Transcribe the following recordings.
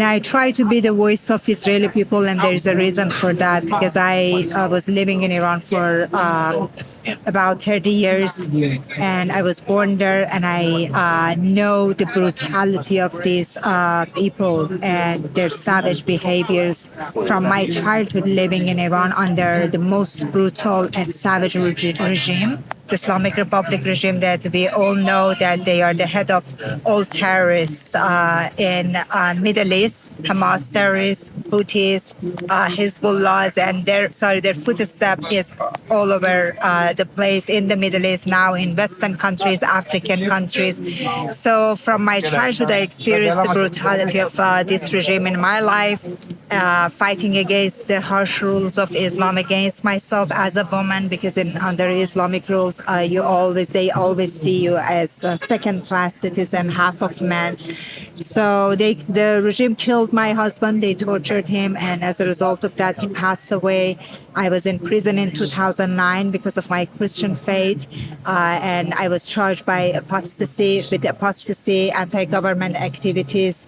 I try to be the voice of Israeli people, and there is a reason for that because I was living in Iran for about 30 years, and I was born there, and I know the brutality of these people and their savage behaviors from my childhood living in Iran under the most brutal and savage regime. The Islamic Republic regime that we all know that they are the head of all terrorists in Middle East, Hamas terrorists, Houthis, Hezbollahs, and their footstep is all over the place in the Middle East now, in Western countries, African countries. So from my childhood, I experienced the brutality of this regime in my life. Fighting against the harsh rules of Islam, against myself as a woman, because under Islamic rules, they always see you as a second-class citizen, half of man. So the regime killed my husband. They tortured him, and as a result of that, he passed away. I was in prison in 2009 because of my Christian faith, and I was charged with apostasy, anti-government activities,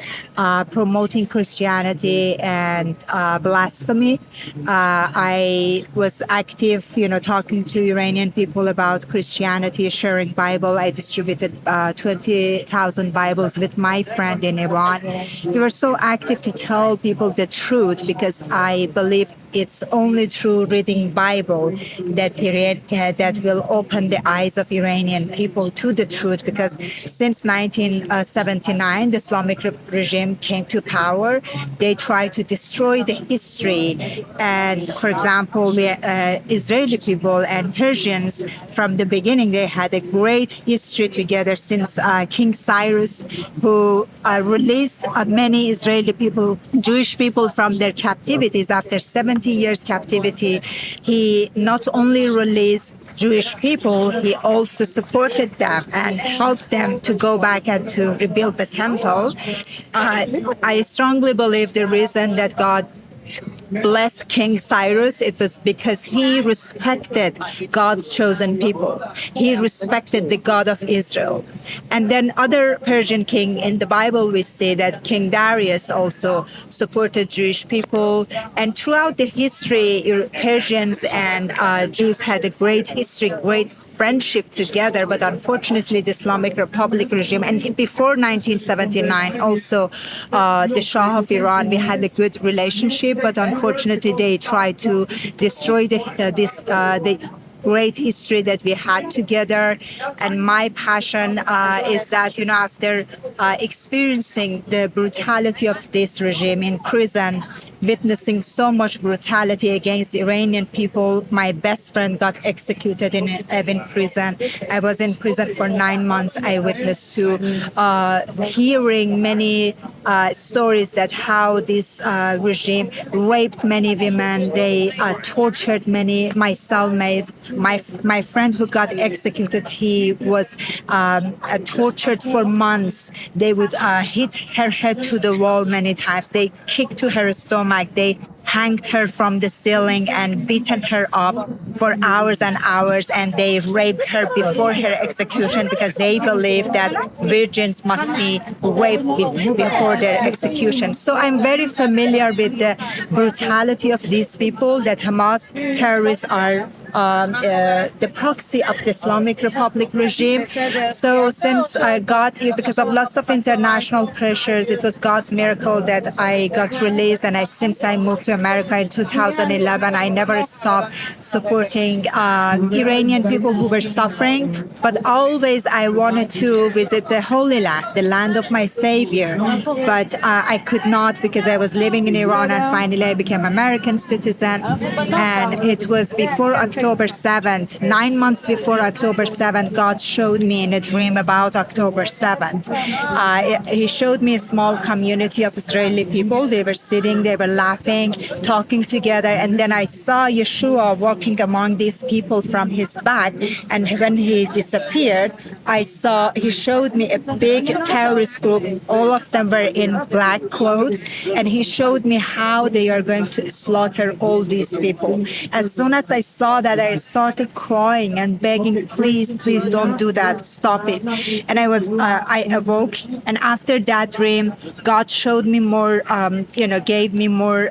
promoting Christianity, and blasphemy. I was active, talking to Iranian people about Christianity, sharing Bible. I distributed 20,000 Bibles with my friend in Iran. We were so active to tell people the truth because I believe it's only through reading Bible that will open the eyes of Iranian people to the truth. Because since 1979, the Islamic regime came to power, they tried to destroy the history. And for example, the Israeli people and Persians, from the beginning, they had a great history together since King Cyrus, who released many Israeli people, Jewish people, from their captivities after 70 years captivity. He not only released Jewish people, he also supported them and helped them to go back and to rebuild the temple. I strongly believe the reason that God blessed King Cyrus, it was because he respected God's chosen people. He respected the God of Israel. And then other Persian king in the Bible, we see that King Darius also supported Jewish people. And throughout the history, Persians and Jews had a great history, great friendship together. But unfortunately, the Islamic Republic regime, and before 1979, also the Shah of Iran, we had a good relationship, but unfortunately, they tried to destroy the great history that we had together. And my passion is that, after experiencing the brutality of this regime in prison, witnessing so much brutality against Iranian people, my best friend got executed in prison. I was in prison for 9 months. I witnessed to hearing many stories that how this regime raped many women. They tortured my cellmates. My friend who got executed, he was tortured for months. They would hit her head to the wall many times. They kicked to her stomach. They hanged her from the ceiling and beaten her up for hours and hours, and they raped her before her execution because they believe that virgins must be raped before their execution. So I'm very familiar with the brutality of these people, that Hamas terrorists are the proxy of the Islamic Republic regime. So since because of lots of international pressures, it was God's miracle that I got released. And since I moved to America in 2011, I never stopped supporting Iranian people who were suffering. But always I wanted to visit the Holy Land, the land of my Savior. But I could not because I was living in Iran, and finally I became American citizen. And it was before October 7th, 9 months before October 7th, God showed me in a dream about October 7th. He showed me a small community of Israeli people. They were sitting, they were laughing, talking together. And then I saw Yeshua walking among these people from his back. And when he disappeared, he showed me a big terrorist group. All of them were in black clothes. And he showed me how they are going to slaughter all these people. As soon as I saw that, that, I started crying and begging, please, please don't do that. Stop it. And I awoke. And after that dream, God showed me more, gave me more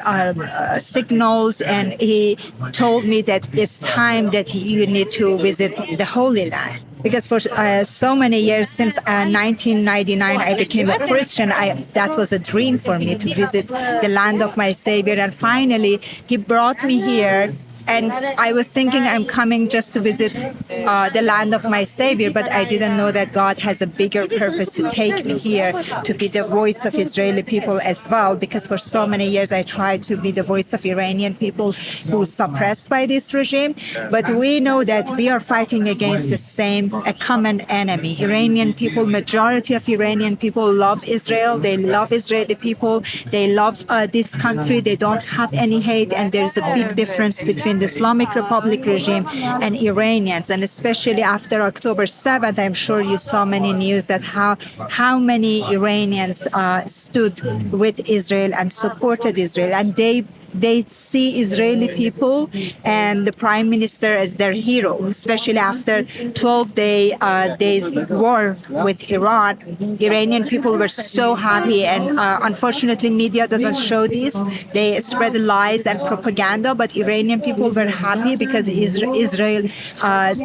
signals. And he told me that it's time that you need to visit the Holy Land. Because for so many years, since 1999, I became a Christian. That was a dream for me to visit the land of my Savior. And finally, he brought me here. And I was thinking I'm coming just to visit the land of my Savior, but I didn't know that God has a bigger purpose to take me here to be the voice of Israeli people as well. Because for so many years I tried to be the voice of Iranian people who are suppressed by this regime. But we know that we are fighting against the same, a common enemy. Iranian people, majority of Iranian people love Israel. They love Israeli people. They love this country. They don't have any hate. And there's a big difference between the Islamic Republic regime and Iranians, and especially after October 7th, I'm sure you saw many news that how many Iranians stood with Israel and supported Israel, and they see Israeli people and the prime minister as their hero, especially after 12 days war with Iran. Iranian people were so happy, and unfortunately media doesn't show this. They spread lies and propaganda, but Iranian people were happy because Israel,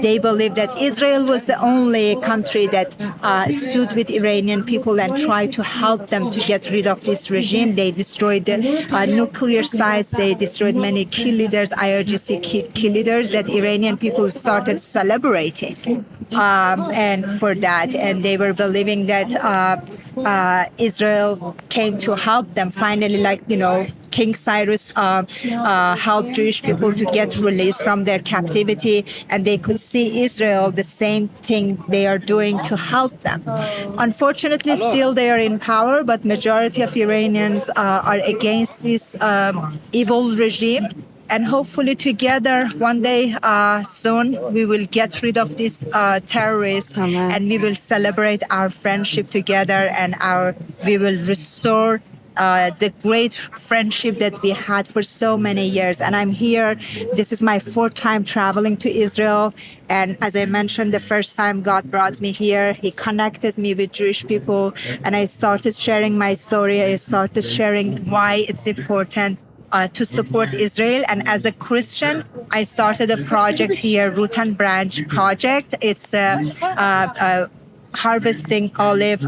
they believe that Israel was the only country that stood with Iranian people and tried to help them to get rid of this regime. They destroyed the nuclear sites. They destroyed many key leaders, IRGC key leaders, that Iranian people started celebrating. And for that, and they were believing that Israel came to help them finally, King Cyrus helped Jewish people to get released from their captivity, and they could see Israel, the same thing they are doing to help them. Unfortunately, still they are in power, but majority of Iranians are against this evil regime. And hopefully together one day soon we will get rid of these terrorists. Amen. And we will celebrate our friendship together, and we will restore the great friendship that we had for so many years. And I'm here. This is my 4th time traveling to Israel. And as I mentioned, the first time God brought me here, he connected me with Jewish people. And I started sharing my story. I started sharing why it's important to support Israel. And as a Christian, I started a project here, Root and Branch Project. It's a harvesting olive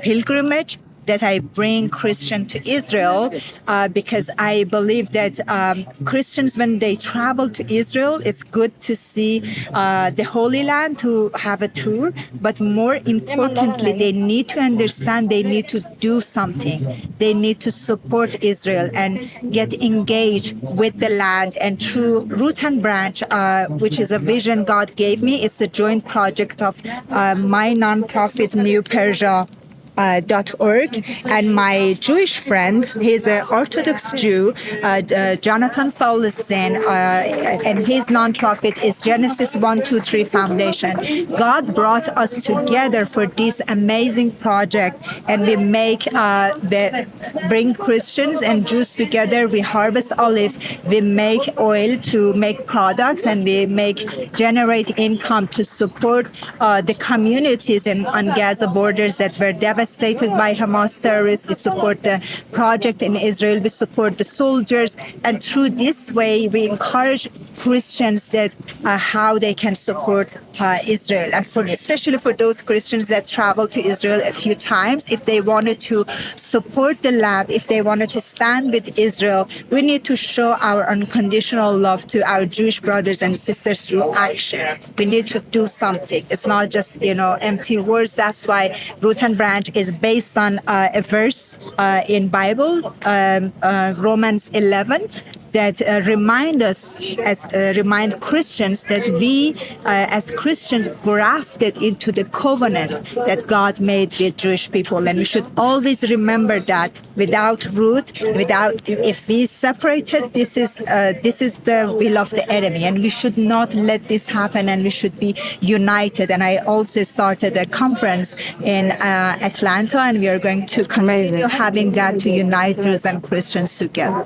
pilgrimage that I bring Christian to Israel because I believe that Christians, when they travel to Israel, it's good to see the Holy Land, to have a tour. But more importantly, they need to understand they need to do something. They need to support Israel and get engaged with the land. And through Root and Branch, which is a vision God gave me, it's a joint project of my nonprofit, New Persia. .org, and my Jewish friend, he's an Orthodox Jew, Jonathan Faulstein, and his nonprofit is Genesis 123 Foundation. God brought us together for this amazing project, and we bring Christians and Jews together. We harvest olives, we make oil to make products, and we generate income to support the communities on Gaza borders that were devastated by Hamas terrorists. We support the project in Israel. We support the soldiers. And through this way, we encourage Christians that how they can support Israel. And especially for those Christians that travel to Israel a few times, if they wanted to support the land, if they wanted to stand with Israel, we need to show our unconditional love to our Jewish brothers and sisters through action. We need to do something. It's not just, empty words. That's why Root and Branch is based on a verse in Bible, Romans 11, that remind Christians that we, as Christians, grafted into the covenant that God made with Jewish people, and we should always remember that. Without root, if we separated, this is the will of the enemy, and we should not let this happen, and we should be united. And I also started a conference in Atlanta, and we are going to continue having that to unite Jews and Christians together.